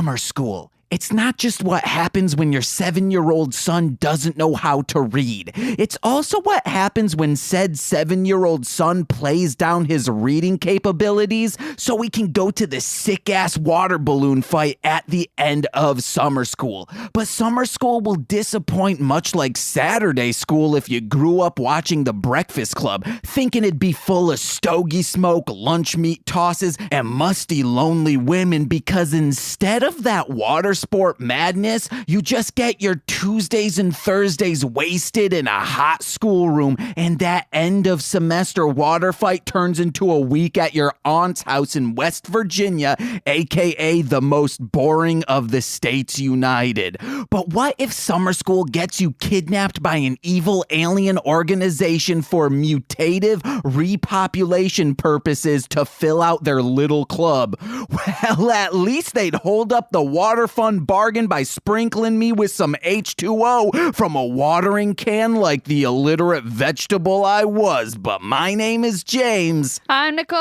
Summer school. It's not just what happens when your 7-year-old son doesn't know how to read. It's also what happens when said 7-year-old son plays down his reading capabilities so we can go to the sick-ass water balloon fight at the end of summer school. But summer school will disappoint much like Saturday school if you grew up watching The Breakfast Club, thinking it'd be full of stogie smoke, lunch meat tosses, and musty, lonely women, because instead of that water sport madness, you just get your Tuesdays and Thursdays wasted in a hot schoolroom, and that end of semester water fight turns into a week at your aunt's house in West Virginia, aka the most boring of the states united. But what if summer school gets you kidnapped by an evil alien organization for mutative repopulation purposes to fill out their little club? Well, at least they'd hold up the water fun bargain by sprinkling me with some H2O from a watering can like the illiterate vegetable I was. But my name is James. I'm Nicole.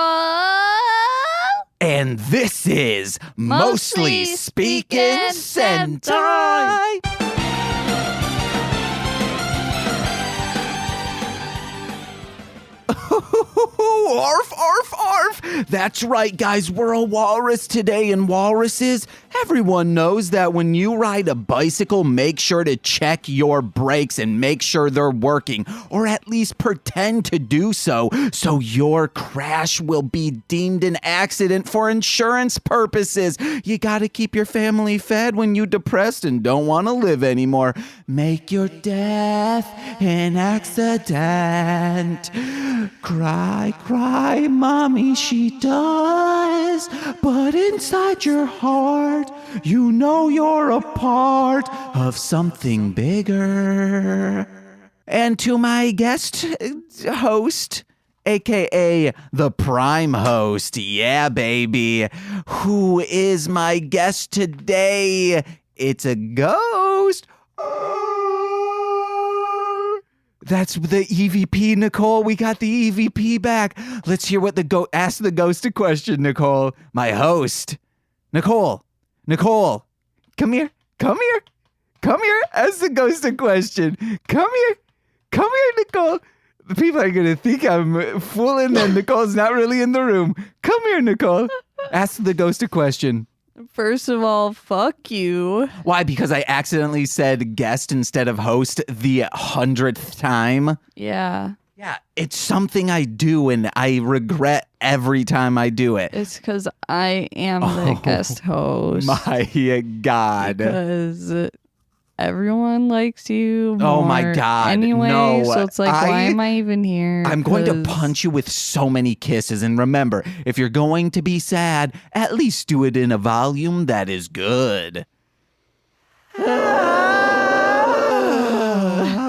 And this is Mostly Speaking Sentai. Arf, arf, arf. That's right, guys. We're a walrus today, and walruses, everyone knows that when you ride a bicycle, make sure to check your brakes and make sure they're working, or at least pretend to do so your crash will be deemed an accident for insurance purposes. You gotta keep your family fed when you're depressed and don't want to live anymore. Make your death an accident. Cry, cry, mommy, she does. But inside your heart, you know you're a part of something bigger. And to my guest host, aka the prime host, yeah, baby, who is my guest today? It's a ghost. That's the EVP, Nicole. We got the EVP back. Let's hear what ask the ghost a question, Nicole. My host. Nicole, come here. Ask the ghost a question. Come here, Nicole. The people are going to think I'm fooling and Nicole's not really in the room. Come here, Nicole. Ask the ghost a question. First of all, fuck you. Why? Because I accidentally said guest instead of host the 100th time? Yeah. Yeah, it's something I do and I regret every time I do it. It's because I am the guest host. My God. Because everyone likes you more oh my God. anyway, No, so it's like, why am I even here? I'm going to punch you with so many kisses. And remember, if you're going to be sad, at least do it in a volume that is good.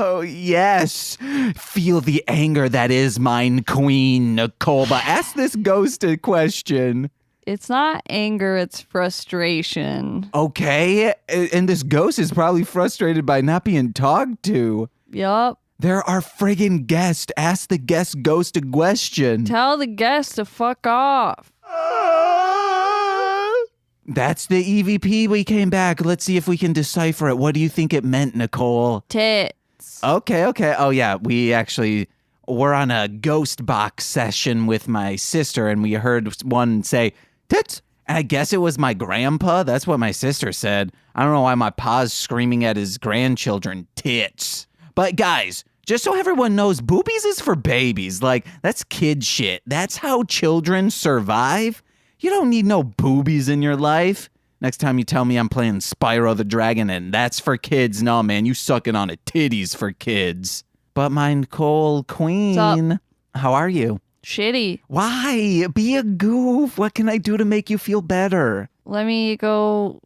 Oh, yes. Feel the anger that is mine, Queen Nicole. But ask this ghost a question. It's not anger, it's frustration. Okay, and this ghost is probably frustrated by not being talked to. Yup. They're our friggin' guest. Ask the guest ghost a question. Tell the guest to fuck off. That's the EVP. We came back. Let's see if we can decipher it. What do you think it meant, Nicole? Tits. Okay. Oh, yeah, we're on a ghost box session with my sister, and we heard one say, tits. And I guess it was my grandpa. That's what my sister said. I don't know why my pa's screaming at his grandchildren, tits. But guys, just so everyone knows, boobies is for babies. Like, that's kid shit. That's how children survive. You don't need no boobies in your life. Next time you tell me I'm playing Spyro the Dragon and that's for kids, no, man, you sucking on a titties for kids. But my Nicole Queen, how are you? Shitty. Why? Be a goof. What can I do to make you feel better? Let me go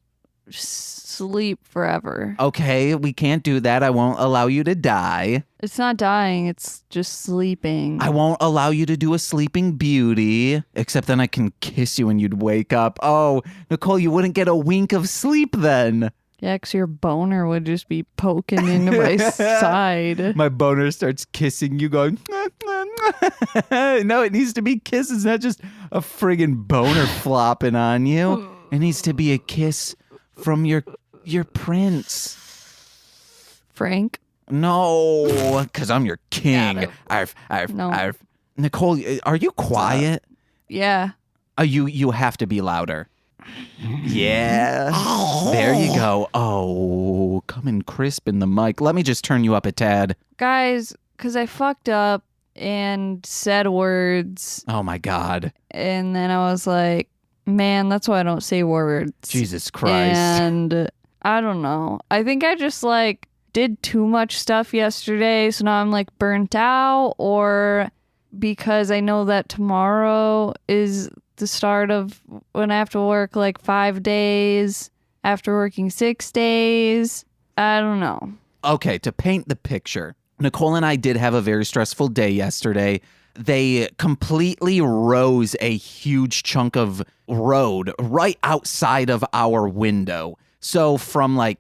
sleep forever. Okay, we can't do that. I won't allow you to die. It's not dying, it's just sleeping. I won't allow you to do a sleeping beauty, except then I can kiss you and you'd wake up. Oh, Nicole, you wouldn't get a wink of sleep then. Yeah, 'cause your boner would just be poking into my side. My boner starts kissing you going, no, it needs to be kisses, not just a friggin' boner flopping on you. It needs to be a kiss from your prince. Frank. No, because I'm your king. Arf, arf, No. arf. Nicole, are you quiet? Yeah. You have to be louder. Yeah. There you go. Oh, coming crisp in the mic. Let me just turn you up a tad. Guys, because I fucked up and said words. Oh, my God. And then I was like, man, that's why I don't say words. Jesus Christ. And I don't know. I think I just like did too much stuff yesterday. So now I'm like burnt out, or because I know that tomorrow is the start of when I have to work like 5 days after working 6 days. I don't know. Okay, to paint the picture, Nicole and I did have a very stressful day yesterday. They completely rose a huge chunk of road right outside of our window. So from like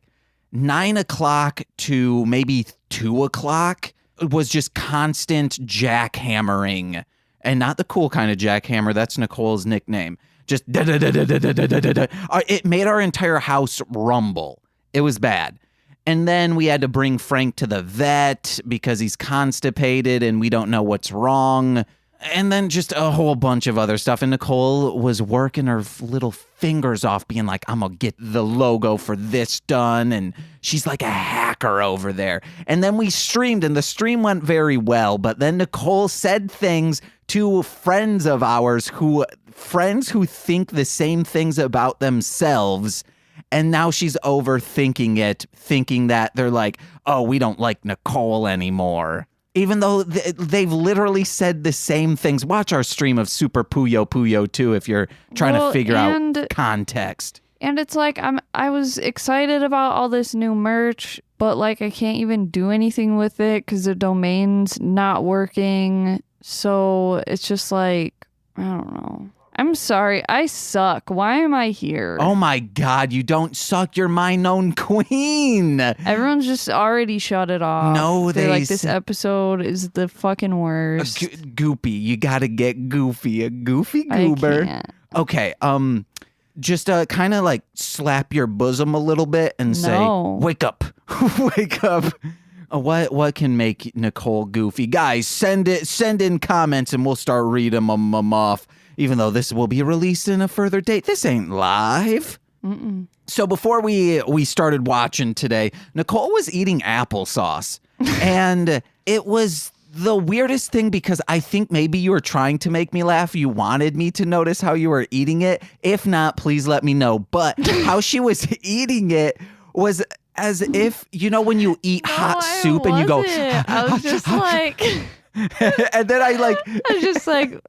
9 o'clock to maybe 2 o'clock was just constant jackhammering. And not the cool kind of jackhammer. That's Nicole's nickname. Just da-da-da-da-da-da-da-da. It made our entire house rumble. It was bad. And then we had to bring Frank to the vet because he's constipated and we don't know what's wrong. And then just a whole bunch of other stuff. And Nicole was working her little fingers off being like, I'm going to get the logo for this done. And she's like a hacker over there. And then we streamed and the stream went very well. But then Nicole said things to friends of ours who think the same things about themselves. And now she's overthinking it, thinking that they're like, oh, we don't like Nicole anymore. Even though they've literally said the same things. Watch our stream of Super Puyo Puyo 2 if you're trying to figure out context. And it's like I was excited about all this new merch, but like I can't even do anything with it because the domain's not working. So it's just like, I don't know. I'm sorry. I suck. Why am I here? Oh my God, you don't suck. You're my known queen. Everyone's just already shut it off. No, They're like, this episode is the fucking worst. Goopy. You gotta get goofy. A goofy goober. I can't. Okay, just kind of like slap your bosom a little bit and say, wake up. Wake up. What can make Nicole goofy? Guys, send in comments and we'll start reading them off. Even though this will be released in a further date. This ain't live. Mm-mm. So before we started watching today, Nicole was eating applesauce. And it was the weirdest thing because I think maybe you were trying to make me laugh. You wanted me to notice how you were eating it. If not, please let me know. But how she was eating it was as if, you know, when you eat hot soup and you go... I was just like... and then I was just like...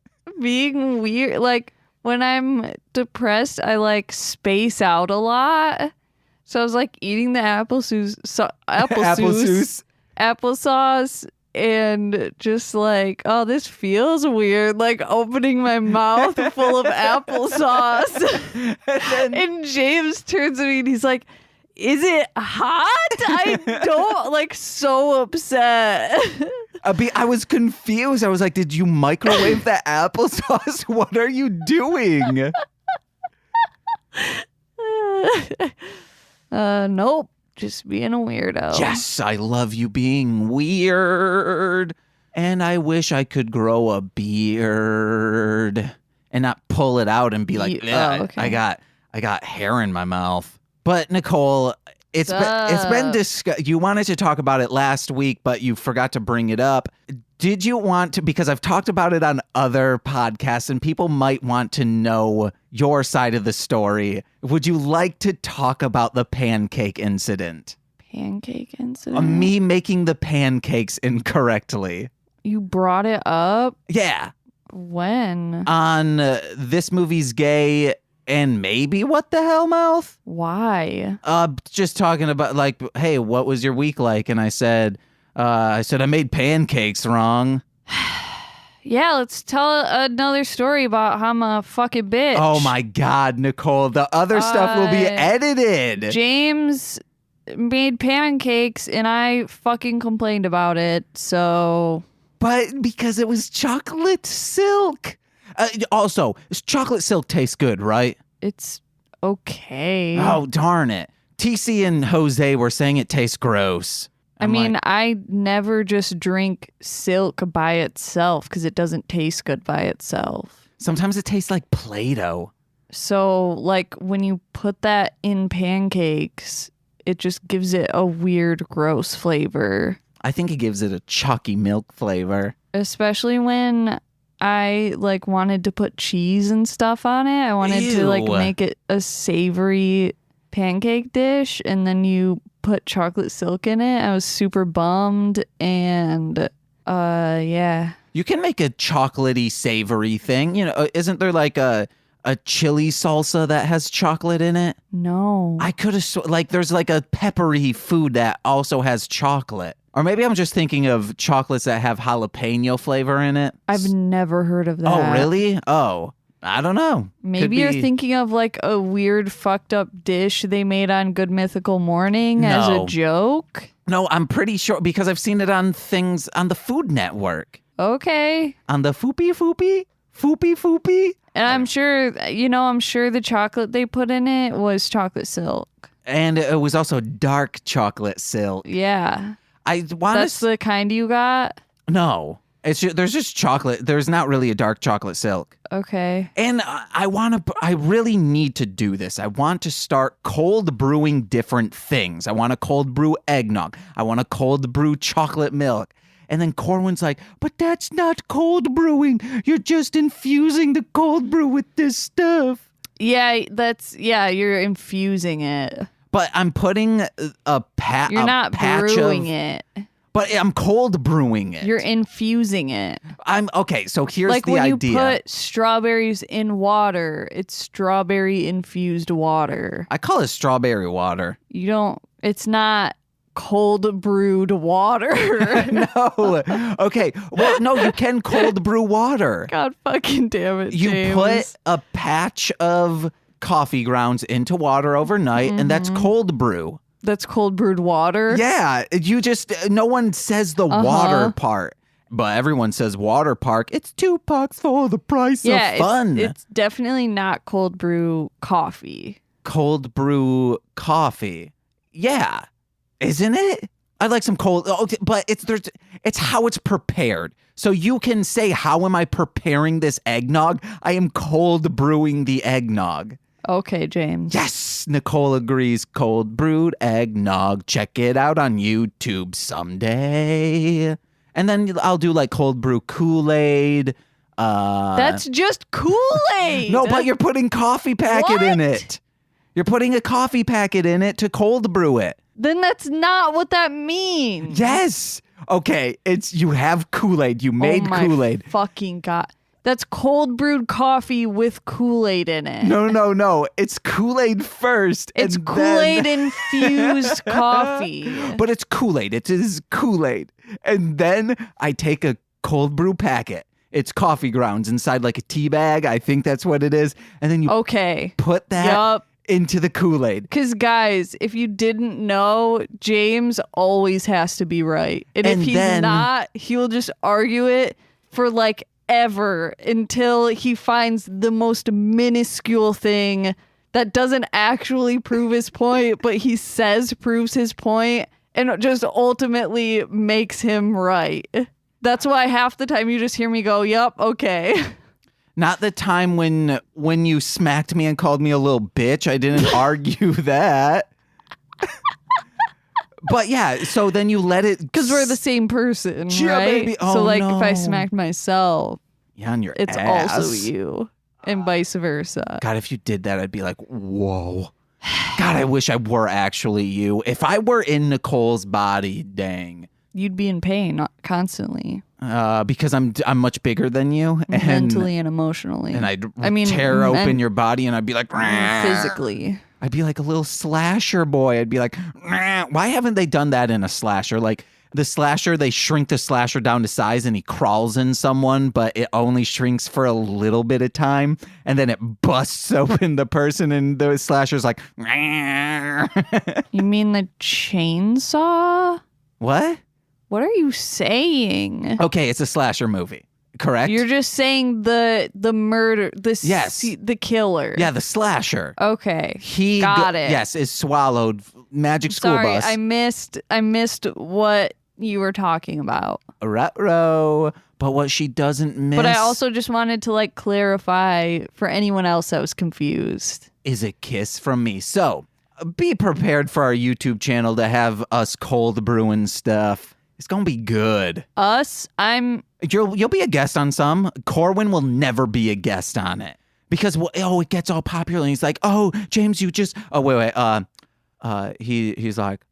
being weird. Like when I'm depressed, I like space out a lot. So I was like eating the applesauce, and just like, oh, this feels weird. Like opening my mouth full of applesauce. And James turns to me and he's like, is it hot? I don't, like, so upset. I was confused. I was like, did you microwave the applesauce? What are you doing? Nope. Just being a weirdo. Yes, I love you being weird. And I wish I could grow a beard and not pull it out and be like, okay. I got hair in my mouth. But Nicole, it's been discussed. You wanted to talk about it last week, but you forgot to bring it up. Did you want to, because I've talked about it on other podcasts and people might want to know your side of the story. Would you like to talk about the pancake incident? Pancake incident? Me making the pancakes incorrectly. You brought it up? Yeah. When? On This Movie's Gay and maybe What the Hell Mouth? Why? Just talking about like, hey, what was your week like? And I said I made pancakes wrong. Yeah, let's tell another story about how I'm a fucking bitch. Oh my God, Nicole, the other stuff will be edited. James made pancakes and I fucking complained about it, so... But because it was chocolate silk. Also, chocolate silk tastes good, right? It's Okay. Oh, darn it. TC and Jose were saying it tastes gross. I mean, I never just drink Silk by itself because it doesn't taste good by itself. Sometimes it tastes like Play-Doh. So, like, when you put that in pancakes, it just gives it a weird, gross flavor. I think it gives it a chalky milk flavor. Especially when I, like, wanted to put cheese and stuff on it. I wanted to, like, make it a savory pancake dish, and then you put chocolate silk in it. I was super bummed, and, yeah. You can make a chocolatey, savory thing. You know, isn't there, like, a chili salsa that has chocolate in it? No. I could have, like, there's like a peppery food that also has chocolate. Or maybe I'm just thinking of chocolates that have jalapeno flavor in it. I've never heard of that. Oh, really? Oh, I don't know. Maybe you're thinking of like a weird fucked up dish they made on Good Mythical Morning as a joke. No, I'm pretty sure because I've seen it on things on the Food Network. Okay. On the Foopy. And I'm sure the chocolate they put in it was chocolate silk. And it was also dark chocolate silk. Yeah. That's the kind you got? No. There's just chocolate. There's not really a dark chocolate silk. Okay. And I really need to do this. I want to start cold brewing different things. I want to cold brew eggnog. I want to cold brew chocolate milk. And then Corwin's like, but that's not cold brewing. You're just infusing the cold brew with this stuff. Yeah, you're infusing it. But I'm putting You're not brewing it. But I'm cold brewing it. You're infusing it. Okay, so here's like the idea. Like when you put strawberries in water, it's strawberry infused water. I call it strawberry water. It's not cold brewed water. No. Okay. Well, no, you can cold brew water. God fucking damn it, You James. put a patch of coffee grounds into water overnight, and that's cold brew. That's cold brewed water? Yeah. No one says the water part, but everyone says water park. It's $2 for the price of fun. It's definitely not cold brew coffee. Cold brew coffee. Yeah. Isn't it? I'd like some cold, but it's how it's prepared. So you can say, how am I preparing this eggnog? I am cold brewing the eggnog. Okay, James. Yes, Nicole agrees. Cold brewed eggnog. Check it out on YouTube someday. And then I'll do like cold brew Kool-Aid. That's just Kool-Aid. No, but you're putting coffee packet in it. You're putting a coffee packet in it to cold brew it. Then that's not what that means. Yes. Okay, you have Kool-Aid. You made Kool-Aid. Fucking God. That's cold brewed coffee with Kool-Aid in it. No. It's Kool-Aid first. It's Kool-Aid infused coffee. But it's Kool-Aid. It is Kool-Aid. And then I take a cold brew packet. It's coffee grounds inside like a tea bag. I think that's what it is. And then you put that into the Kool-Aid. Because guys, if you didn't know, James always has to be right. And if he's not, he'll just argue it for like ever until he finds the most minuscule thing that doesn't actually prove his point, but he says proves his point and it just ultimately makes him right. That's why half the time you just hear me go, yup, okay. Not the time when you smacked me and called me a little bitch. I didn't argue that. But yeah, so then you let it... Because we're the same person, yeah, right? Baby. Oh, so like no. If I smacked myself, on your it's ass. also you. And vice versa. God, if you did that, I'd be like, whoa. God, I wish I were actually you. If I were in Nicole's body, dang. You'd be in pain constantly. Because I'm much bigger than you. Mentally and emotionally. And I'd tear open your body and I'd be like... Physically. I'd be like a little slasher boy. I'd be like, why haven't they done that in a slasher? Like the slasher, they shrink the slasher down to size and he crawls in someone, but it only shrinks for a little bit of time. And then it busts open the person and the slasher's like... You mean the chainsaw? What? What are you saying? Okay, it's a slasher movie. correct? You're just saying the murder, Yes. the killer. Yeah, the slasher. Okay. He Got it. Yes, is swallowed. Magic school Sorry, bus. I missed what you were talking about. Ruh-roh. But what she doesn't miss But I also just wanted to like clarify for anyone else that was confused. is a kiss from me. So be prepared for our YouTube channel to have us cold brewing stuff. It's gonna be good. You'll be a guest on some. Corwin will never be a guest on it because it gets all popular and he's like, oh, James, you just wait he's like,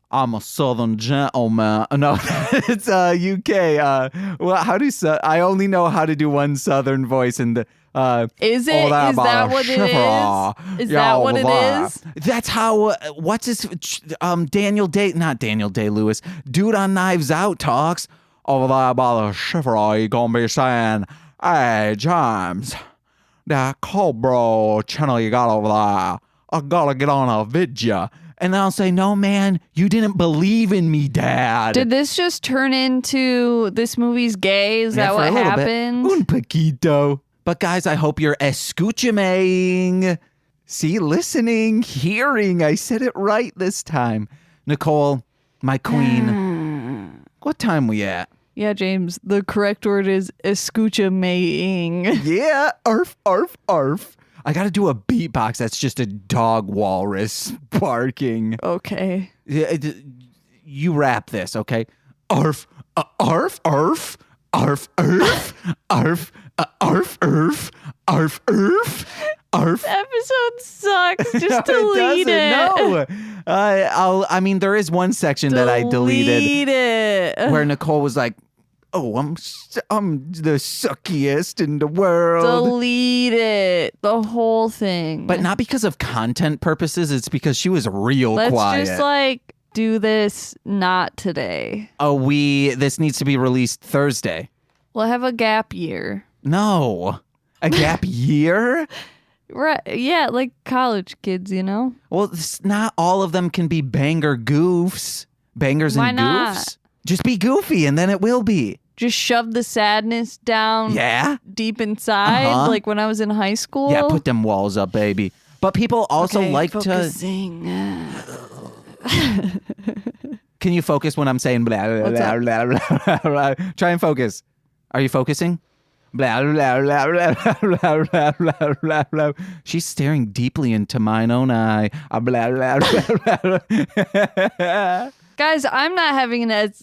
I'm a Southern gentleman. No, it's UK. Well, how do you I only know how to do one Southern voice and is that what it is? Is that what it is? That's how. What's his? Not Daniel Day-Lewis. Dude on Knives Out talks over there by the shiver. You gonna be saying, "Hey, James, that Cobra channel you got over there, I gotta get on a video." And then I'll say, no, man, you didn't believe in me, Dad. Did this just turn into this movie's gay? Is that what happened? Un poquito. But guys, I hope you're escuching. See, listening, hearing. I said it right this time. Nicole, my queen, what time we at? Yeah, James, the correct word is escuching. Yeah, arf, arf, arf. I got to do a beatbox that's just a dog walrus barking. Okay. You rap this, okay? Arf, arf, arf, arf, arf, arf, arf, arf, arf, arf, arf. This episode sucks. Just delete it. No. I mean, there is one section that I deleted. Delete it. Where Nicole was like, oh, I'm the suckiest in the world. Delete it. The whole thing. But not because of content purposes. It's because she was real quiet. Let's just like do this not today. Oh, this needs to be released Thursday. We'll have a gap year. No. A gap year? Right. Yeah, like college kids, you know? Well, not all of them can be banger goofs. Bangers Why and not? goofs. Just be goofy and then it will be. Just shove the sadness down deep inside, like when I was in high school. Yeah, put them walls up, baby. But people also like focusing. to... Can you focus when I'm saying blah, blah, blah, blah, blah, blah? Try and focus. Are you focusing? Blah, blah, blah, blah, blah, blah, blah, blah, blah. She's staring deeply into mine own eye. Blah, blah, blah, blah, blah. Guys, I'm not having an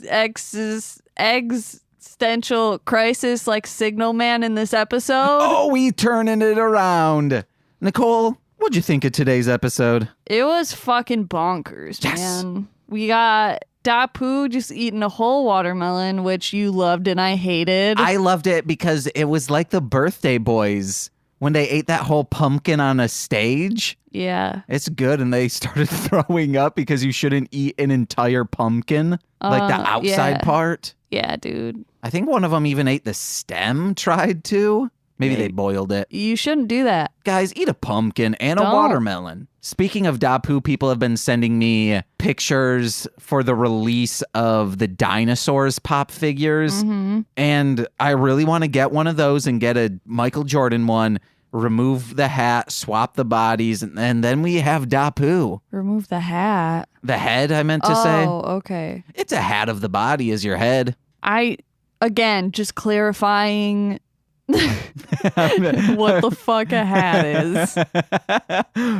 existential crisis like Signal Man in this episode. Oh, we turning it around. Nicole, what'd you think of today's episode? It was fucking bonkers, Yes. man. We got Dapu just eating a whole watermelon, which you loved and I hated. I loved it because it was like the birthday boys when they ate that whole pumpkin on a stage. Yeah. It's good, and they started throwing up because you shouldn't eat an entire pumpkin, like the outside part. Yeah, dude. I think one of them even ate the stem, tried to. Maybe they boiled it. You shouldn't do that. Guys, eat a pumpkin and a Don't. watermelon. Speaking of Dapu, people have been sending me pictures for the release of the dinosaurs pop figures. Mm-hmm. And I really want to get one of those and get a Michael Jordan one, remove the hat, swap the bodies, and then we have Dapu. Remove the hat. The head, I meant to say. Oh, okay. It's a hat of the body is your head. Again, just clarifying what the fuck a hat is.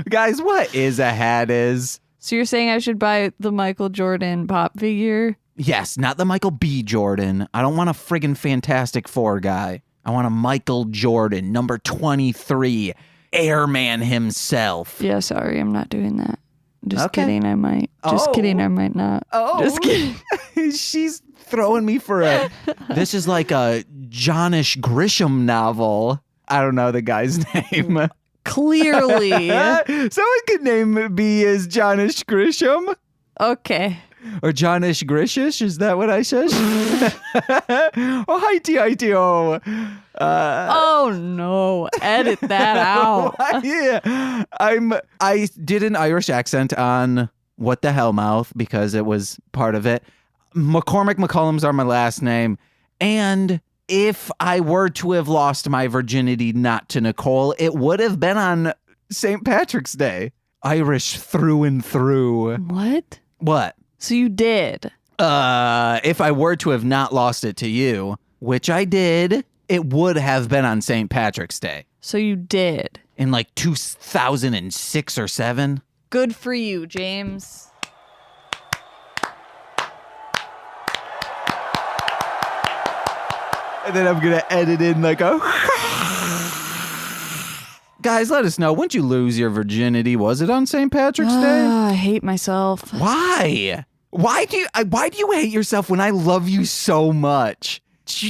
Guys, what is a hat is? So you're saying I should buy the Michael Jordan pop figure? Yes, not the Michael B. Jordan. I don't want a friggin' Fantastic Four guy. I want a Michael Jordan, number 23, airman himself. Yeah, sorry, I'm not doing that. Just Okay. kidding, I might. Just kidding, I might not. Oh. Just kidding. She's throwing me for this is like a Johnish Grisham novel. I don't know the guy's name. Clearly. Someone could name be as Johnish Grisham. Okay. Or Johnish Grishish, is that what I said? Oh, hi-ty, oh. Oh no, edit that out. Yeah. I did an Irish accent on What the Hell Mouth because it was part of it. McCormick McCollums are my last name. And if I were to have lost my virginity not to Nicole, it would have been on St. Patrick's Day. Irish through and through. What? What? So you did? If I were to have not lost it to you, which I did, it would have been on St. Patrick's Day. So you did? In like 2006 or 7. Good for you, James. And then I'm going to edit in like a... Guys, let us know. When'd you lose your virginity? Was it on St. Patrick's Day? I hate myself. Why? Why do you hate yourself when I love you so much?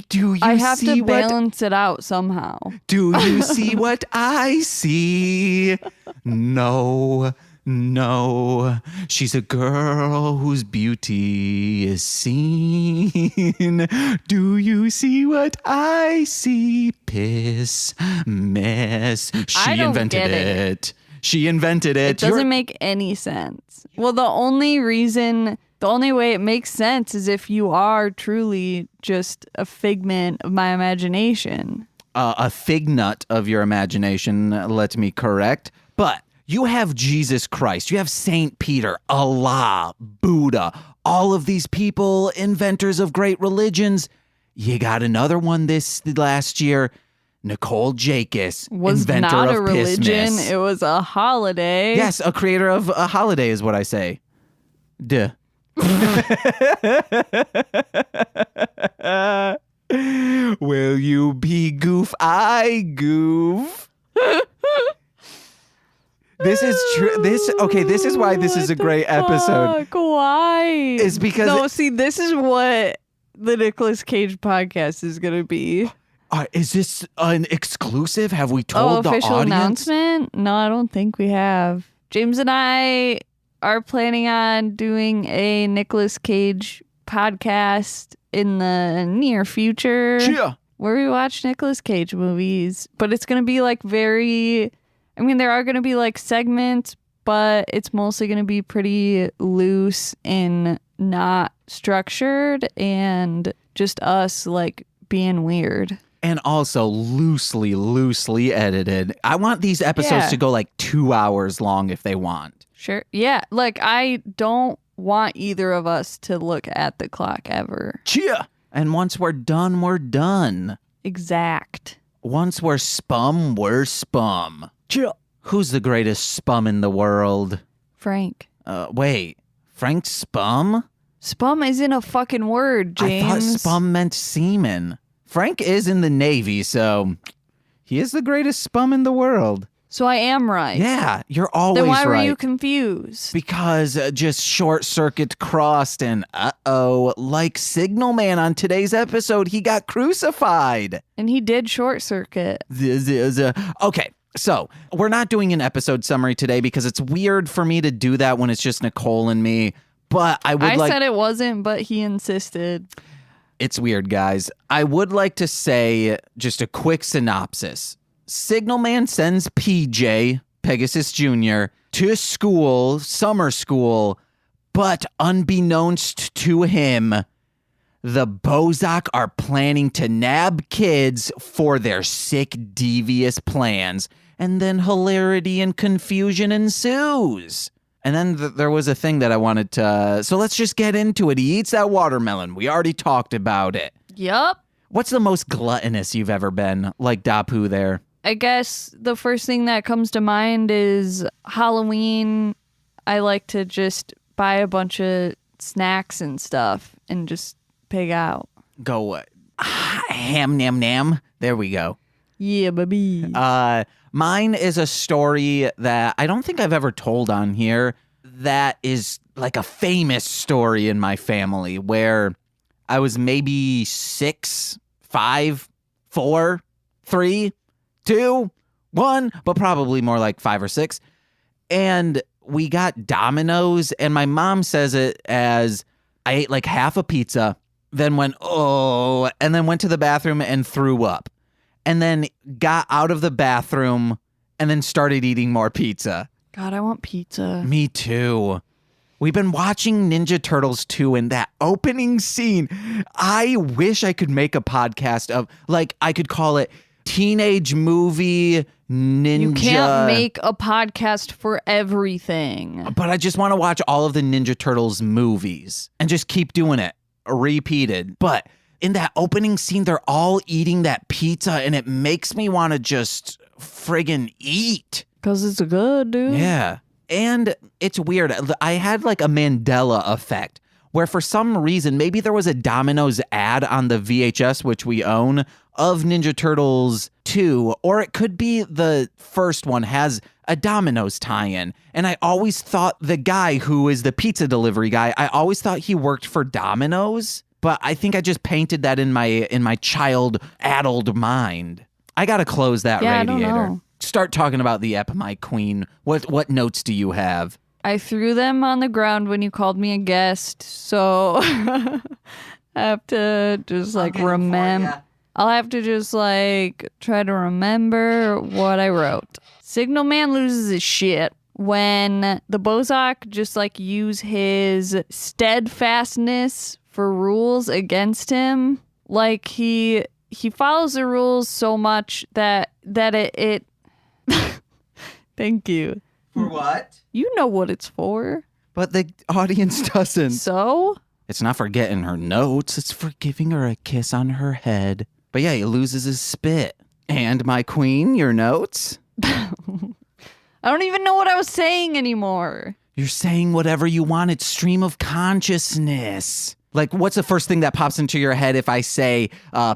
Do you I have see to balance it out somehow. Do you see what I see? No. She's a girl whose beauty is seen. Do you see what I see? Piss, miss. She I don't invented get it. She invented it. It doesn't make any sense. Well, the only way it makes sense is if you are truly just a figment of my imagination. A fig nut of your imagination, let me correct. But you have Jesus Christ, you have Saint Peter, Allah, Buddha, all of these people, inventors of great religions. You got another one this last year, Nicole Jacobs, Was inventor not of a religion, Pissmas. it was a holiday. Yes, a creator of a holiday is what I say. Duh. Will you be goof? I goof. This is true. This is why this is a great episode. Why? Is because this is what the Nicolas Cage podcast is gonna be. Is this an exclusive? Have we told the official audience? announcement? No, I don't think we have. James and I are planning on doing a Nicolas Cage podcast in the near future. Yeah. Where we watch Nicolas Cage movies. But it's going to be like there are going to be like segments, but it's mostly going to be pretty loose and not structured and just us like being weird. And also loosely edited. I want these episodes to go like 2 hours long if they want. Sure. Yeah. Like, I don't want either of us to look at the clock ever. Cheer. And once we're done, we're done. Exact. Once we're spum, we're spum. Cheer. Who's the greatest spum in the world? Frank. Wait. Frank Spum? Spum isn't a fucking word, James. I thought spum meant semen. Frank is in the Navy, so he is the greatest spum in the world. So I am right. Yeah, you're always right. Then why were you confused? Because just short circuit crossed and like Signal Man on today's episode, he got crucified. And he did short circuit. Okay, so we're not doing an episode summary today because it's weird for me to do that when it's just Nicole and me. But I said it wasn't, but he insisted. It's weird, guys. I would like to say just a quick synopsis. Signalman sends PJ, Pegasus Jr., to school, summer school, but unbeknownst to him, the Bozak are planning to nab kids for their sick, devious plans, and then hilarity and confusion ensues. And then there was a thing that I wanted to... So let's just get into it. He eats that watermelon. We already talked about it. Yup. What's the most gluttonous you've ever been? Like Dapu there. I guess the first thing that comes to mind is Halloween. I like to just buy a bunch of snacks and stuff and just pig out. Go what? Ham nam nam. There we go. Yeah, baby. Mine is a story that I don't think I've ever told on here that is like a famous story in my family where I was maybe 6, 5, 4, 3, 2, 1, but probably more like 5 or 6. And we got Domino's, and my mom says it as I ate like half a pizza, then went, oh, and then went to the bathroom and threw up. And then got out of the bathroom and then started eating more pizza. God, I want pizza. Me too. We've been watching Ninja Turtles 2 and that opening scene. I wish I could make a podcast of, like, I could call it Teenage Movie Ninja. You can't make a podcast for everything. But I just want to watch all of the Ninja Turtles movies and just keep doing it repeated. But in that opening scene, they're all eating that pizza and it makes me want to just friggin' eat. Because it's good, dude. Yeah. And it's weird. I had like a Mandela effect where for some reason, maybe there was a Domino's ad on the VHS, which we own, of Ninja Turtles 2, or it could be the first one has a Domino's tie-in. And I always thought the guy who is the pizza delivery guy, I always thought he worked for Domino's, but I think I just painted that in my child-addled mind. I gotta close that radiator. I don't know. Start talking about the ep, my queen. What notes do you have? I threw them on the ground when you called me a guest, so I have to just like remember. I'll have to just like try to remember what I wrote. Signal Man loses his shit when the Bozak just like use his steadfastness for rules against him. Like he follows the rules so much that it Thank you. For what? You know what it's for. But the audience doesn't. So? It's not for getting her notes. It's for giving her a kiss on her head. But yeah, he loses his spit. And my queen, your notes? I don't even know what I was saying anymore. You're saying whatever you want. It's stream of consciousness. Like, what's the first thing that pops into your head if I say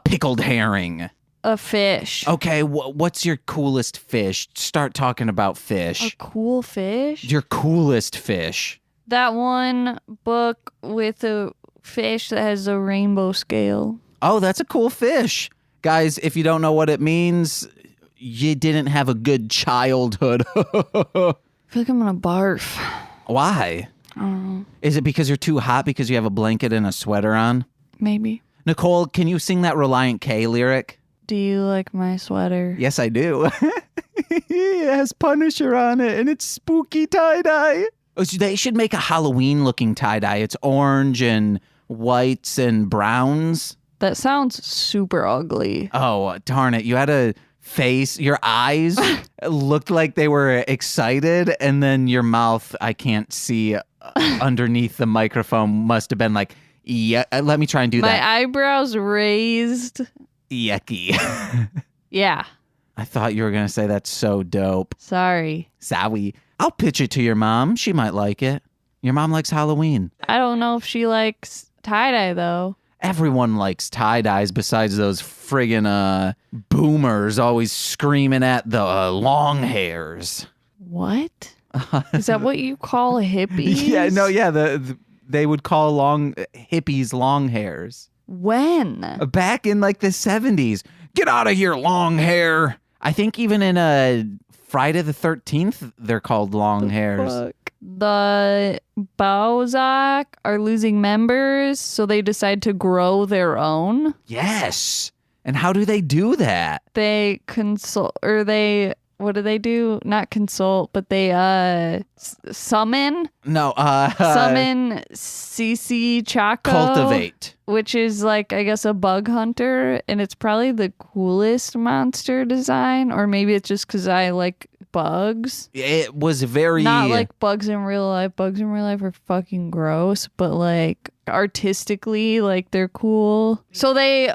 pickled herring? A fish. Okay, what's your coolest fish? Start talking about fish. A cool fish? Your coolest fish. That one book with a fish that has a rainbow scale. Oh, that's a cool fish. Guys, if you don't know what it means, you didn't have a good childhood. I feel like I'm gonna barf. Why? I don't know. Is it because you're too hot because you have a blanket and a sweater on? Maybe. Nicole, can you sing that Reliant K lyric? Do you like my sweater? Yes, I do. It has Punisher on it, and it's spooky tie-dye. They should make a Halloween-looking tie-dye. It's orange and whites and browns. That sounds super ugly. Oh, darn it. You had a face. Your eyes looked like they were excited, and then your mouth, I can't see underneath the microphone, must have been like, yeah, let me try and do that. My eyebrows raised. Yucky. Yeah. I thought you were going to say that's so dope. Sorry. Sorry. I'll pitch it to your mom. She might like it. Your mom likes Halloween. I don't know if she likes tie-dye, though. Everyone likes tie-dyes besides those friggin' boomers always screaming at the long hairs. What? Is that what you call hippies? Yeah, no, yeah. They would call hippies long hairs. When? Back in like the 70s. Get out of here, long hair. I think even in Friday the 13th, they're called long hairs. Fuck. The Bozak are losing members, so they decide to grow their own. Yes. And how do they do that? They consult, or they, what do they do? Not consult, but they summon. No, Summon CC Chaco. cultivate. Which is like, I guess, a bug hunter, and it's probably the coolest monster design, or maybe it's just because I like bugs. It was very... Not like bugs in real life. Bugs in real life are fucking gross, but like artistically, like they're cool. So they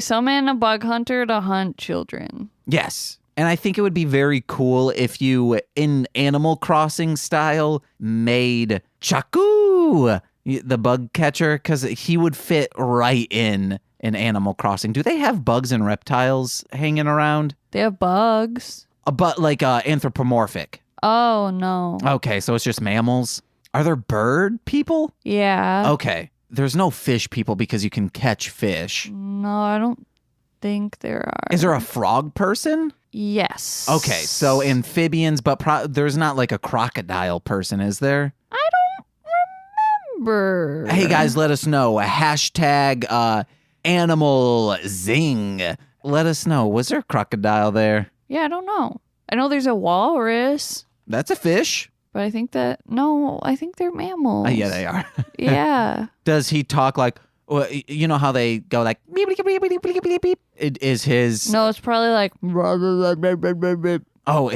summon a bug hunter to hunt children. Yes. And I think it would be very cool if you, in Animal Crossing style, made Chaku the bug catcher, because he would fit right in Animal Crossing. Do they have bugs and reptiles hanging around? They have bugs. But like anthropomorphic. Oh, no. Okay, so it's just mammals. Are there bird people? Yeah. Okay. There's no fish people because you can catch fish. No, I don't think there are. Is there a frog person? Yes. Okay, so amphibians, but there's not like a crocodile person, is there? I don't remember. Hey guys, let us know. Hashtag animal zing. Let us know. Was there a crocodile there? Yeah, I don't know. I know there's a walrus. That's a fish. But I think they're mammals. Yeah, they are. Yeah. Does he talk like, well, you know how they go like, beep, beep, beep, beep, beep, beep, beep? It is his. No, it's probably like. Oh,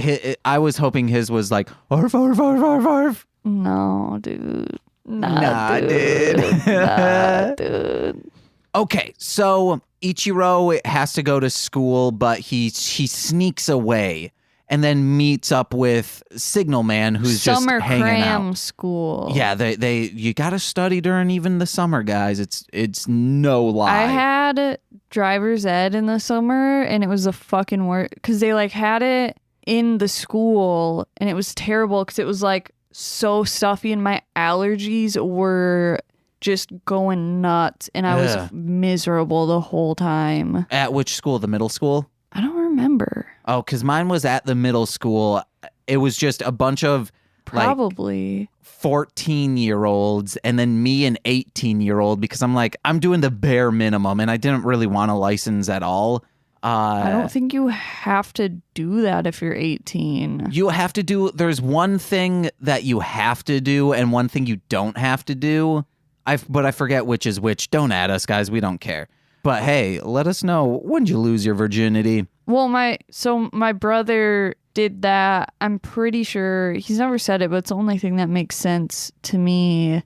I was hoping his was like, arf, arf, arf, arf, arf. No, dude. Nah, dude. Nah, dude. Okay, so Ichiro has to go to school, but he sneaks away and then meets up with Signal Man, who's Summer just hanging cram out. school. Yeah, you got to study during even the summer, guys. It's no lie. I had driver's ed in the summer, and it was the fucking worst because they like had it in the school, and it was terrible because it was like so stuffy, and my allergies were just going nuts, and I was miserable the whole time. At which school? The middle school? I don't remember. Oh, because mine was at the middle school. It was just a bunch of Probably 14-year-olds and then me an 18-year-old because I'm doing the bare minimum and I didn't really want a license at all. I don't think you have to do that if you're 18. You have to do, there's one thing that you have to do and one thing you don't have to do. But I forget which is which. Don't add us, guys. We don't care. But hey, let us know, when did you lose your virginity? Well, my brother did that. I'm pretty sure he's never said it, but it's the only thing that makes sense to me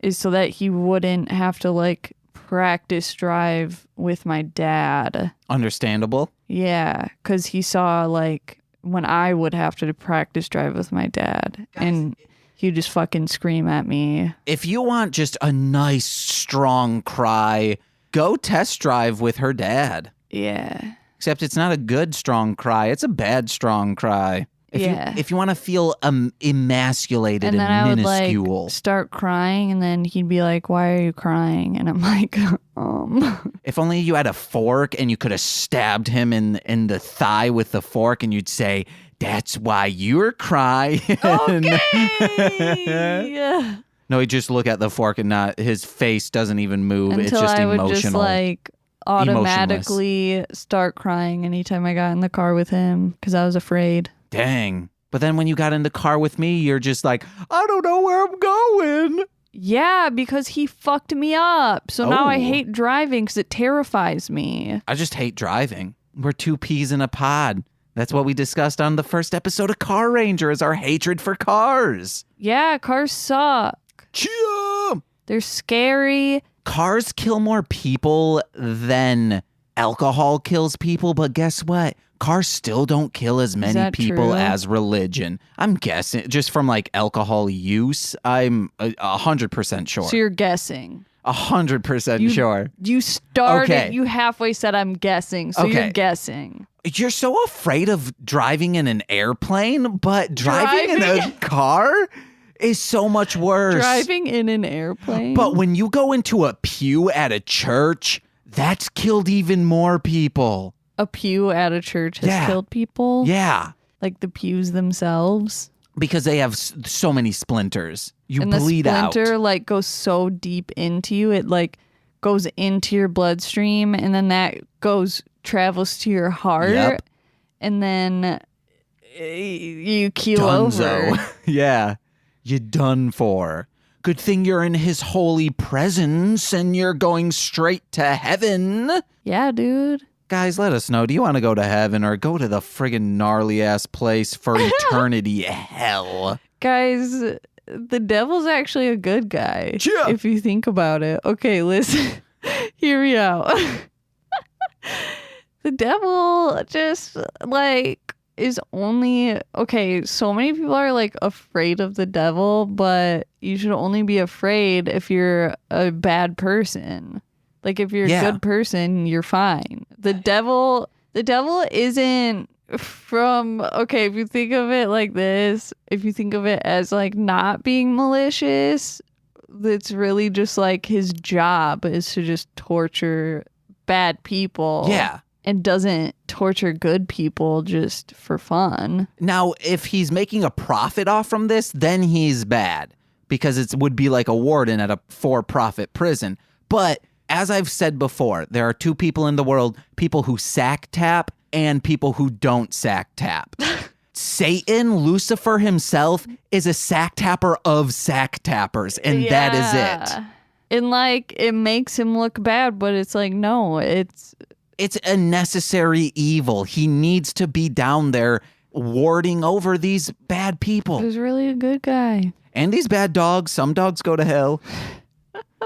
is so that he wouldn't have to like practice drive with my dad. Understandable. Yeah, because he saw like when I would have to practice drive with my dad, and he'd just fucking scream at me. If you want just a nice, strong cry, go test drive with her dad. Yeah. Except it's not a good, strong cry. It's a bad, strong cry. If you want to feel emasculated and then I would minuscule. like start crying, and then he'd be like, "Why are you crying?" And I'm like, If only you had a fork and you could have stabbed him in the thigh with the fork and you'd say, "That's why you're crying." Okay. Yeah. No, he'd just look at the fork and his face doesn't even move. Until it's just I emotional. would just like automatically start crying anytime I got in the car with him because I was afraid. Dang. But then when you got in the car with me, you're just like, I don't know where I'm going. Yeah, because he fucked me up. So now I hate driving because it terrifies me. I just hate driving. We're two peas in a pod. That's what we discussed on the first episode of Car Ranger, is our hatred for cars. Yeah, cars suck. Chia! They're scary. Cars kill more people than alcohol kills people, but guess what? Cars still don't kill as many people as religion. I'm guessing, just from like alcohol use, I'm 100% sure. So you're guessing. 100% sure. You started, Okay. you halfway said I'm guessing, so you're guessing. You're so afraid of driving in an airplane, but driving in a car is so much worse. Driving in an airplane? But when you go into a pew at a church, that's killed even more people. A pew at a church has killed people? Yeah. Like the pews themselves? Because they have so many splinters. You and bleed out. the splinter like goes so deep into you, it like goes into your bloodstream, and then that travels to your heart. Yep. And then you keel Dunzo. over. Yeah. You're done for. Good thing you're in his holy presence and you're going straight to heaven. Yeah, dude. Guys, let us know. Do you want to go to heaven or go to the friggin' gnarly ass place for eternity hell? Guys, the devil's actually a good guy. Yeah. If you think about it. Okay, listen. Hear me out. The devil just like is only okay. So many people are like afraid of the devil, but you should only be afraid if you're a bad person. Like if you're a good person, you're fine. The devil isn't from, okay, if you think of it like this, if you think of it as like not being malicious, it's really just like his job is to just torture bad people. Yeah. And doesn't torture good people just for fun. Now, if he's making a profit off from this, then he's bad because it would be like a warden at a for-profit prison. But as I've said before, there are two people in the world, people who sack tap and people who don't sack tap. Satan, Lucifer himself, is a sack tapper of sack tappers, and that is it. And like, it makes him look bad, but it's like, no, it's a necessary evil. He needs to be down there warding over these bad people. He's really a good guy. And these bad dogs, some dogs go to hell.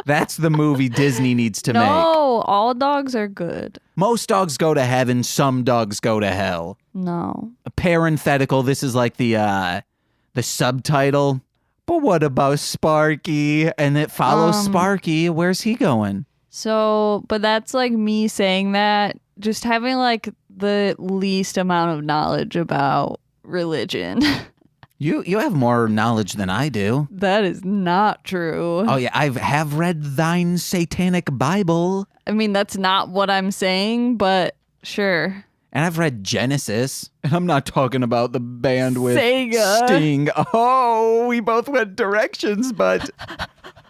That's the movie Disney needs to make. No, all dogs are good. Most dogs go to heaven, some dogs go to hell. No. A parenthetical, this is like the subtitle. But what about Sparky? And it follows Sparky. Where's he going? So, but that's like me saying that, just having like the least amount of knowledge about religion. You have more knowledge than I do. That is not true. Oh yeah, I have read thine satanic Bible. I mean, that's not what I'm saying, but sure. And I've read Genesis. And I'm not talking about the band with Sega. Sting. Oh, we both went directions, but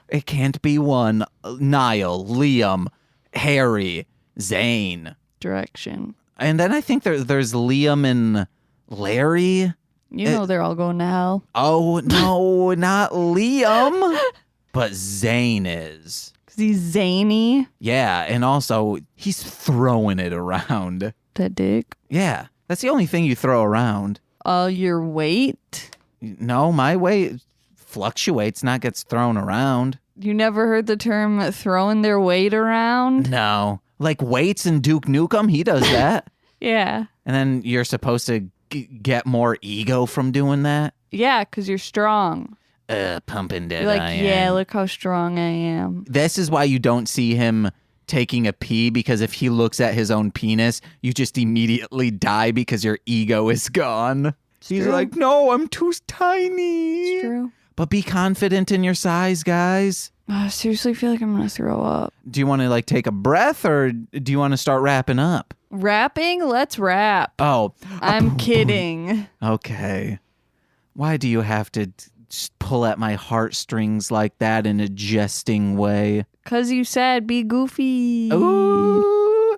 it can't be one. Niall, Liam, Harry, Zane. Direction. And then I think there's Liam and Larry. You know they're all going to hell. Oh, no, not Liam. But Zane is. Because he's zany. Yeah, and also, he's throwing it around. That dick. Yeah, that's the only thing you throw around. Your weight? No, my weight fluctuates, not gets thrown around. You never heard the term throwing their weight around? No. Like Waits and Duke Nukem, he does that. Yeah. And then you're supposed to get more ego from doing that? Yeah, because you're strong. Pumping that You're like, I yeah, am. look how strong I am. This is why you don't see him taking a pee, because if he looks at his own penis, you just immediately die because your ego is gone. He's true. like, no, I'm too tiny. It's true. But be confident in your size, guys. I seriously feel like I'm going to throw up. Do you want to take a breath, or do you want to start wrapping up? Rapping? Let's rap. Oh. I'm kidding. Okay. Why do you have to just pull at my heartstrings like that in a jesting way? 'Cause you said be goofy. Ooh,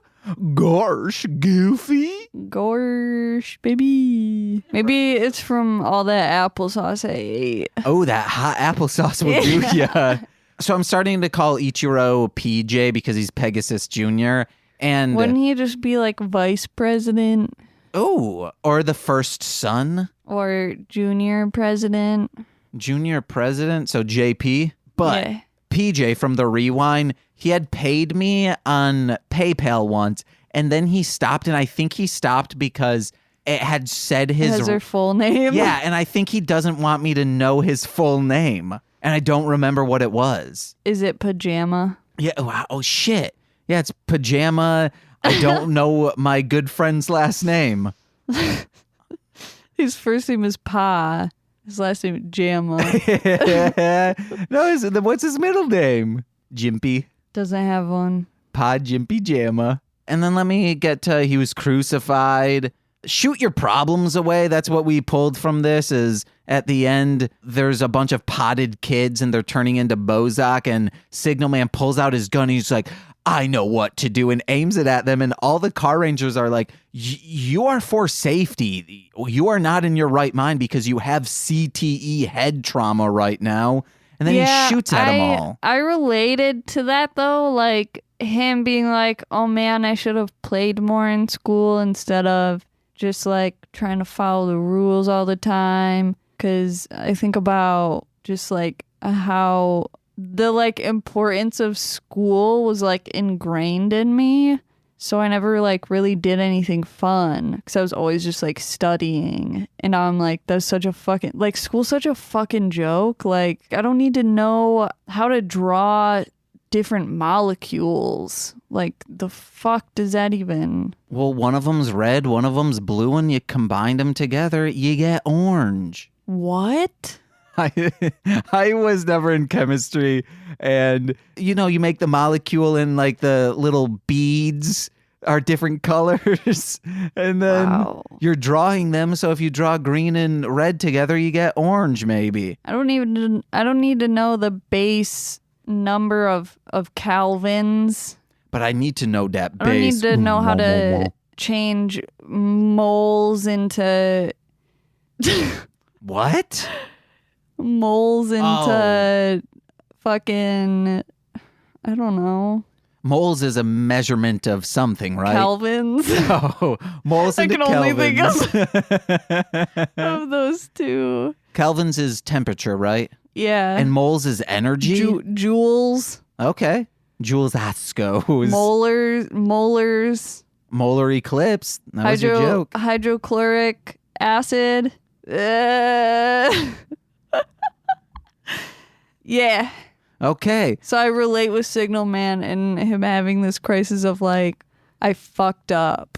gosh, Goofy. Gosh, baby. Maybe it's from all that applesauce I ate. Oh, that hot applesauce will do ya. So I'm starting to call Ichiro PJ because he's Pegasus Jr. And Wouldn't he just be like vice president oh, or the first son, or junior president? junior president, so JP. But Yeah. PJ from the Rewind, he had paid me on PayPal once, and then he stopped, and I think he stopped because it had said his Has her full name? yeah, and I think he doesn't want me to know his full name, and I don't remember what it was. Is it pajama? Yeah, wow, oh shit. Yeah, it's Pajama. I don't know my good friend's last name. His first name is Pa. His last name is Jamma. No, what's his middle name? Jimpy. Doesn't have one. Pa Jimpy Jamma. And then let me get to he was crucified. Shoot your problems away. That's what we pulled from this is at the end, there's a bunch of potted kids and they're turning into Bozak, and Signal Man pulls out his gun. He's like, I know what to do, and aims it at them. And all the car rangers are like, you are for safety. You are not in your right mind because you have CTE head trauma right now. And then he shoots at them all. I related to that though, like him being like, oh man, I should have played more in school instead of just like trying to follow the rules all the time. Because I think about just like how the like importance of school was like ingrained in me. So I never like really did anything fun because I was always just like studying. And I'm like, that's such a fucking, like school's such a fucking joke. Like I don't need to know how to draw different molecules. Like the fuck does that even? Well, one of them's red, one of them's blue, and you combine them together, you get orange. What? I was never in chemistry, and you make the molecule in like the little beads are different colors, and then you're drawing them. So if you draw green and red together, you get orange. Maybe I don't need to know the base number of Kelvins. But I need to know that base. I don't need to know how to change moles into What? Moles into fucking, I don't know. Moles is a measurement of something, right? Kelvins. Oh, moles I into can only think kelvins. of those two. Kelvins is temperature, right? Yeah. And moles is energy? Joules. Okay. Jules Ascos. Molars. Molar eclipse. That was your joke. Hydrochloric acid. Yeah. Okay. So I relate with Signal Man and him having this crisis of like, I fucked up.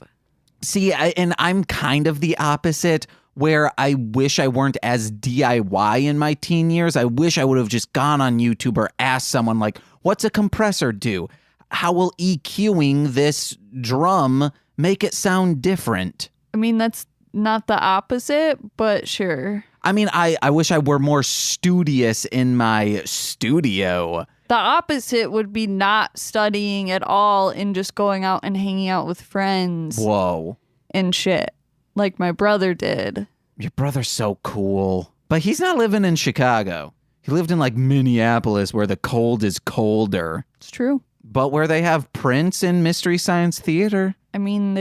See, and I'm kind of the opposite, where I wish I weren't as DIY in my teen years. I wish I would have just gone on YouTube or asked someone like, what's a compressor do? How will EQing this drum make it sound different? I mean, that's not the opposite, but sure. I mean, I wish I were more studious in my studio. The opposite would be not studying at all and just going out and hanging out with friends. Whoa. And shit. Like my brother did. Your brother's so cool. But he's not living in Chicago. He lived in like Minneapolis where the cold is colder. It's true. But where they have Prince in Mystery Science Theater. I mean,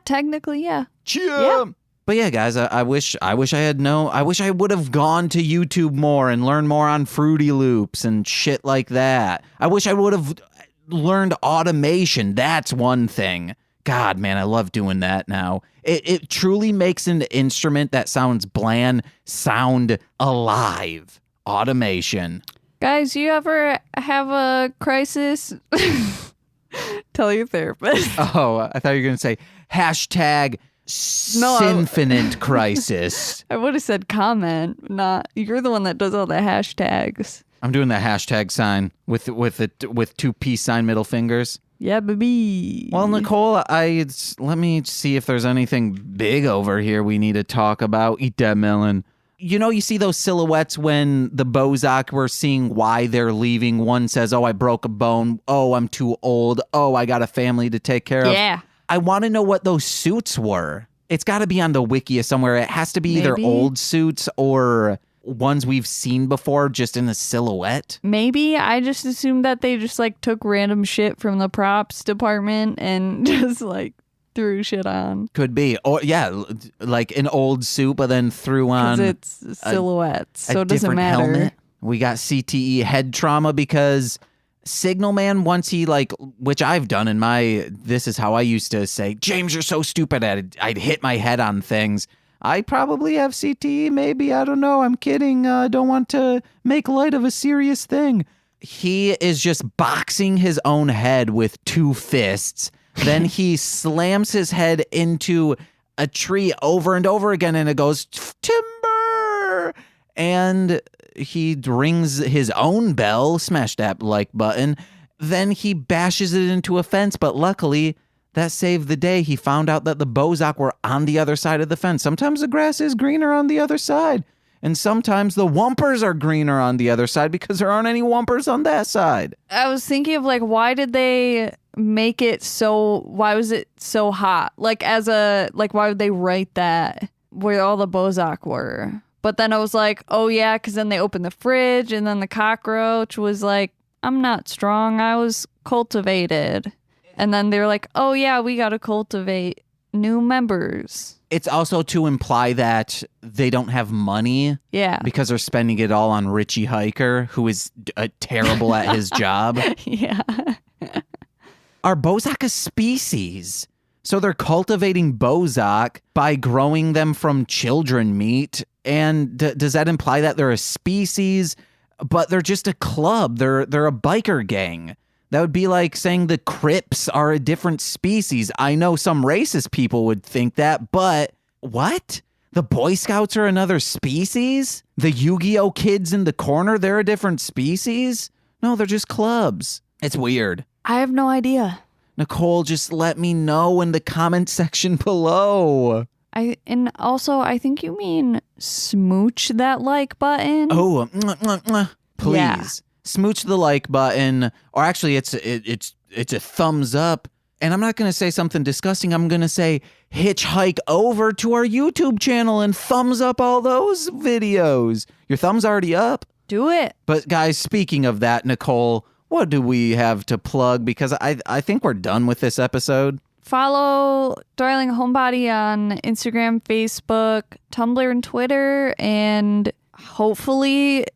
technically, yeah. Yeah. But yeah, guys, I wish I would have gone to YouTube more and learned more on Fruity Loops and shit like that. I wish I would have learned automation. That's one thing. God, man, I love doing that now. It truly makes an instrument that sounds bland sound alive. Automation. Guys, you ever have a crisis? Tell your therapist. Oh, I thought you were going to say hashtag Sinfinite crisis. I would have said comment, not you're the one that does all the hashtags. I'm doing the hashtag sign with two peace sign middle fingers. Yeah, baby. Well, Nicole, let me see if there's anything big over here we need to talk about. Eat that melon. You know, you see those silhouettes when the Bozak were seeing why they're leaving. One says, oh, I broke a bone. Oh, I'm too old. Oh, I got a family to take care of. Yeah. I want to know what those suits were. It's got to be on the wiki somewhere. It has to be either old suits or ones we've seen before just in a silhouette. Maybe. I just assumed that they just like took random shit from the props department and just like threw shit on. Could be. Or yeah, like an old suit but then threw on it's silhouettes, so it doesn't matter. Helmet. We got CTE head trauma because Signal Man, once he which I've done in this is how I used to say, James, you're so stupid at it. I'd hit my head on things. I probably have CTE, maybe. I don't know. I'm kidding. Don't want to make light of a serious thing. He is just boxing his own head with two fists. Then he slams his head into a tree over and over again, and it goes, timber! And he rings his own bell, smash that like button. Then he bashes it into a fence, but luckily that saved the day. He found out that the Bozak were on the other side of the fence. Sometimes the grass is greener on the other side, and sometimes the wumpers are greener on the other side because there aren't any wumpers on that side. I was thinking of why did they make it so, why was it so hot? Why would they write that where all the Bozak were? But then I was like, oh yeah, because then they opened the fridge and then the cockroach was like, I'm not strong, I was cultivated. And then they were like, oh yeah, we got to cultivate new members. It's also to imply that they don't have money. Yeah. Because they're spending it all on Richie Hiker, who is terrible at his job. Yeah. Are Bozak a species? So they're cultivating Bozak by growing them from children meat. And does that imply that they're a species, but they're just a club? They're a biker gang. That would be like saying the Crips are a different species. I know some racist people would think that, but what? The Boy Scouts are another species? The Yu-Gi-Oh kids in the corner, they're a different species? No, they're just clubs. It's weird. I have no idea. Nicole, just let me know in the comment section below. I think you mean smooch that like button. Oh, please. Yeah. Smooch the like button, or actually it's a thumbs up. And I'm not going to say something disgusting. I'm going to say hitchhike over to our YouTube channel and thumbs up all those videos. Your thumb's already up. Do it. But guys, speaking of that, Nicole, what do we have to plug? Because I think we're done with this episode. Follow Darling Homebody on Instagram, Facebook, Tumblr, and Twitter. And hopefully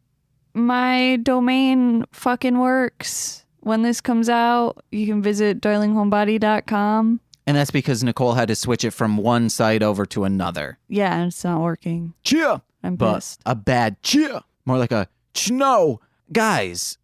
my domain fucking works. When this comes out, you can visit darlinghomebody.com. And that's because Nicole had to switch it from one site over to another. Yeah, and it's not working. Cheer! I'm But pissed. a bad cheer. More like a no. Guys,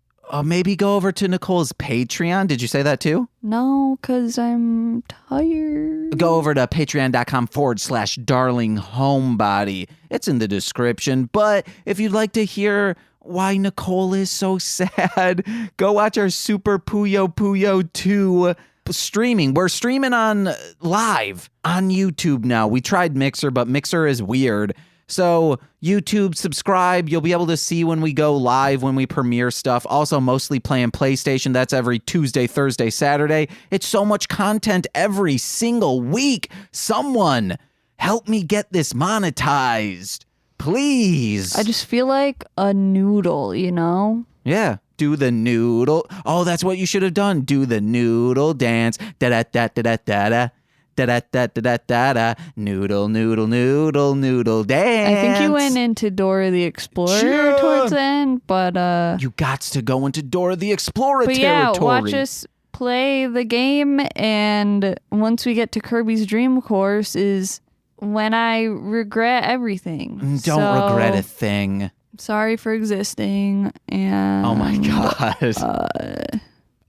maybe go over to Nicole's Patreon. Did you say that too? No, because I'm tired. Go over to patreon.com/darling homebody. It's in the description. But if you'd like to hear why Nicole is so sad, go watch our Super Puyo Puyo 2 streaming. We're streaming on live on YouTube now. We tried Mixer, but Mixer is weird. So YouTube, subscribe. You'll be able to see when we go live, when we premiere stuff. Also, mostly playing PlayStation. That's every Tuesday, Thursday, Saturday. It's so much content every single week. Someone help me get this monetized. Please. I just feel like a noodle, you know? Yeah. Do the noodle. Oh, that's what you should have done. Do the noodle dance. Da-da-da-da-da-da-da. Da-da-da-da-da-da. Noodle, noodle, noodle, noodle dance. I think you went into Dora the Explorer Sure. towards the end, but You gots to go into Dora the Explorer but territory. yeah, watch us play the game, and once we get to Kirby's Dream Course is when I regret everything. Don't regret a thing. Sorry for existing. And Oh my god.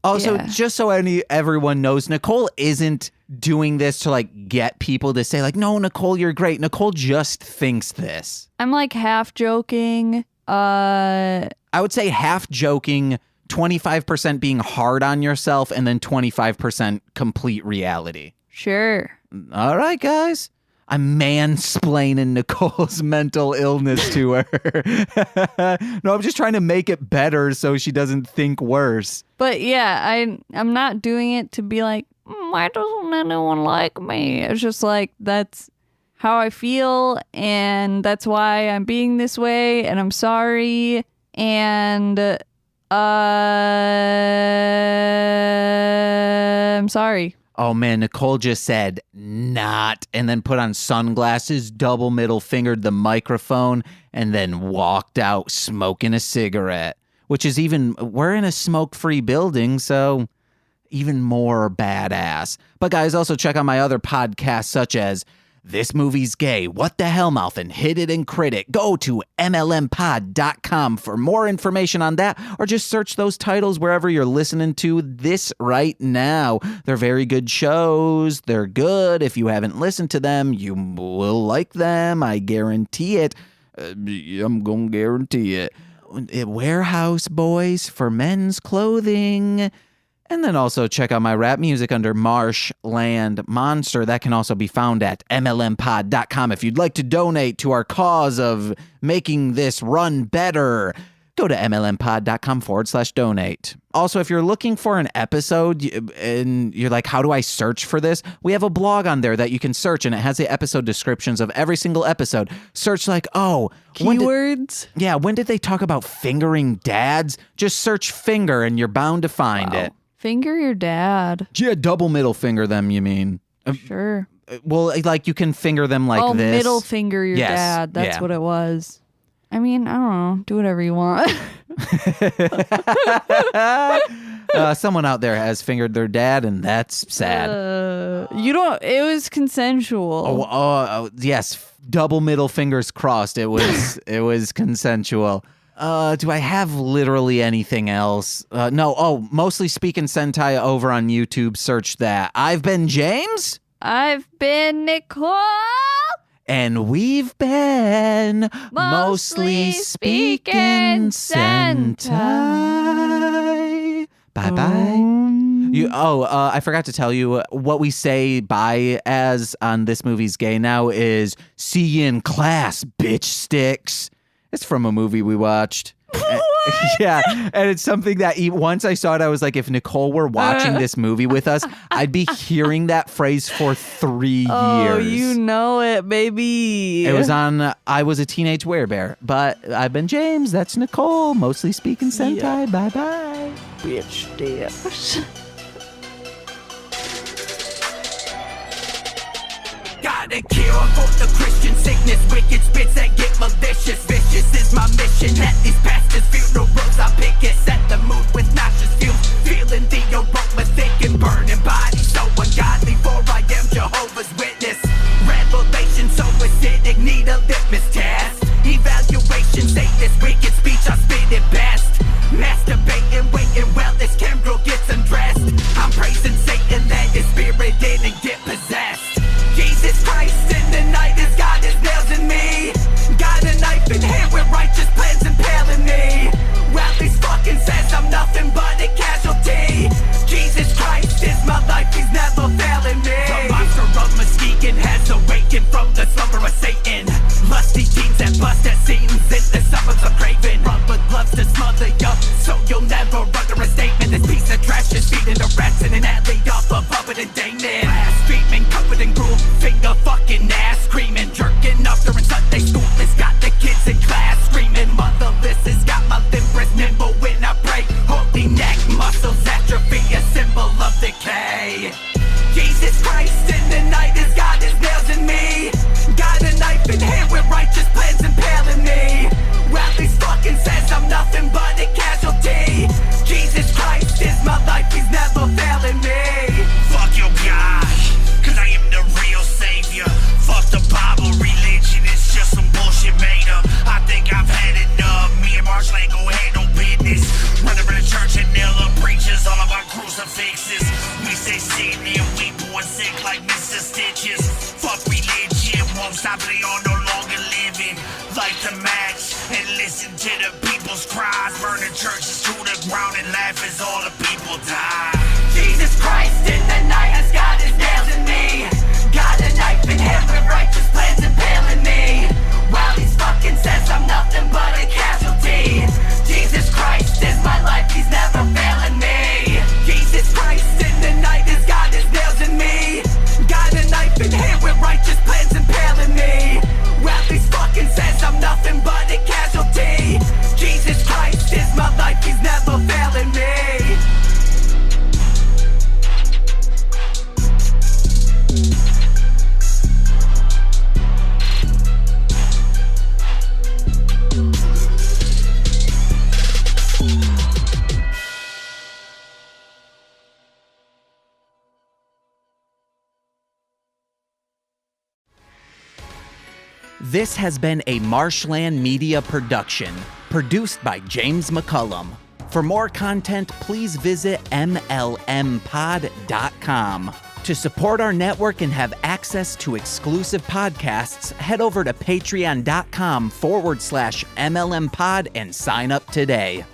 Also, yeah. just so everyone knows, Nicole isn't doing this to like get people to say like, no, Nicole, you're great. Nicole just thinks this. I'm like half joking. I would say half joking, 25% being hard on yourself, and then 25% complete reality. Sure. All right, guys. I'm mansplaining Nicole's mental illness to her. No, I'm just trying to make it better so she doesn't think worse. But yeah, I'm not doing it to be like, why doesn't anyone like me? It's just like, that's how I feel, and that's why I'm being this way, and I'm sorry, and I'm sorry. Oh man, Nicole just said not, and then put on sunglasses, double middle fingered the microphone, and then walked out smoking a cigarette. Which is we're in a smoke-free building, so even more badass. But guys, also check out my other podcasts such as This Movie's Gay, What the Hell Mouth, and Hit It and Crit It. Go to mlmpod.com for more information on that, or just search those titles wherever you're listening to this right now. They're very good shows. They're good. If you haven't listened to them, you will like them. I guarantee it. I'm gonna guarantee it. Warehouse Boys for men's clothing. And then also check out my rap music under Marshland Monster. That can also be found at mlmpod.com. If you'd like to donate to our cause of making this run better, go to mlmpod.com/donate. Also, if you're looking for an episode and you're like, how do I search for this? We have a blog on there that you can search, and it has the episode descriptions of every single episode. Search like, Keywords? when did they talk about fingering dads? Just search finger and you're bound to find it. Finger your dad. Yeah, double middle finger them, you mean? Sure. Well, like you can finger them like this. Middle finger your Yes, dad. That's yeah. what it was. I mean, I don't know. Do whatever you want. Someone out there has fingered their dad, and that's sad. You don't. It was consensual. Yes, double middle fingers crossed. It was it was consensual. Do I have literally anything else? No. Oh, mostly Speaking Sentai over on YouTube. Search that. I've been James. I've been Nicole. And we've been mostly speaking Sentai. Bye-bye. I forgot to tell you what we say bye as on This Movie's Gay now is see you in class, bitch sticks. It's from a movie we watched. Yeah, and it's something that once I saw it, I was like, if Nicole were watching this movie with us, I'd be hearing that phrase for 3 years. Oh, you know it, baby. It was on I Was a Teenage Werebear, but I've been James, that's Nicole, mostly speaking Sentai, Yeah. bye-bye. Bitch, damn. Got a cure for the Christian sickness. Wicked spits that get malicious. Vicious is my mission. At these pastors' funerals, I pick it. Set the mood with nauseous fumes. Feeling the aroma thick and burning bodies so ungodly. For I am Jehovah's Witness. Revelation so acidic, need a litmus test. Evaluation, say this wicked speech, I spit it best. Masturbating, waiting, well, this camera gets undressed. I'm praising Satan, let his spirit in and get possessed. Jesus Christ in the night has got his nails in me. Got a knife in hand with righteous plans impaling me. Well, he fucking says I'm nothing but a casualty. Jesus Christ is my life, he's never failing me. The monster of Muskegon has awakened from the slumber of Satan. Lusty teens that bust at scenes in the suburbs of Craven. Rubber gloves to smother you, so you'll never utter a statement. This piece of trash is feeding the rats in an alley off of Hubbard and Damon. Blaspheming, covered in gruel, finger fucking ass screaming. Jerking off during Sunday school, it's got the kids in class screaming. Motherless has got my limbers nimble when I pray. Holy neck muscles atrophy, a symbol of decay. Jesus Christ in the night has got his nails in me. Got a knife in hand with righteous plans impaling me. Well, he fucking says I'm nothing but a casualty. Jesus Christ is my life, he's never failing me. Fuck your God, cause I am the real savior. Fuck the Bible, religion, it's just some bullshit made up. I think I've had enough, me and Marshall ain't gon' handle business. Running around the church and nail up preachers, all about crucifixes. We say sin and we born sick like Mr. Stitches. Fuck religion, won't stop, they all no longer living. Like the match and listen to the people's cries. Burning churches to the ground and laugh as all the people die. Jesus Christ in the night has got his nails in me. Got a knife in hand with righteous plans impaling me. While he fucking says I'm nothing but a casualty. Jesus Christ is my life, he's never failing me. Jesus Christ in the night has got his nails in me. Got a knife in hand with righteous plans impaling me. Well, he fucking says I'm nothing but a casualty. Jesus Christ is my life, he's never failing me. This has been a Marshland Media production, produced by James McCullum. For more content, please visit mlmpod.com. To support our network and have access to exclusive podcasts, head over to patreon.com/MLMpod and sign up today.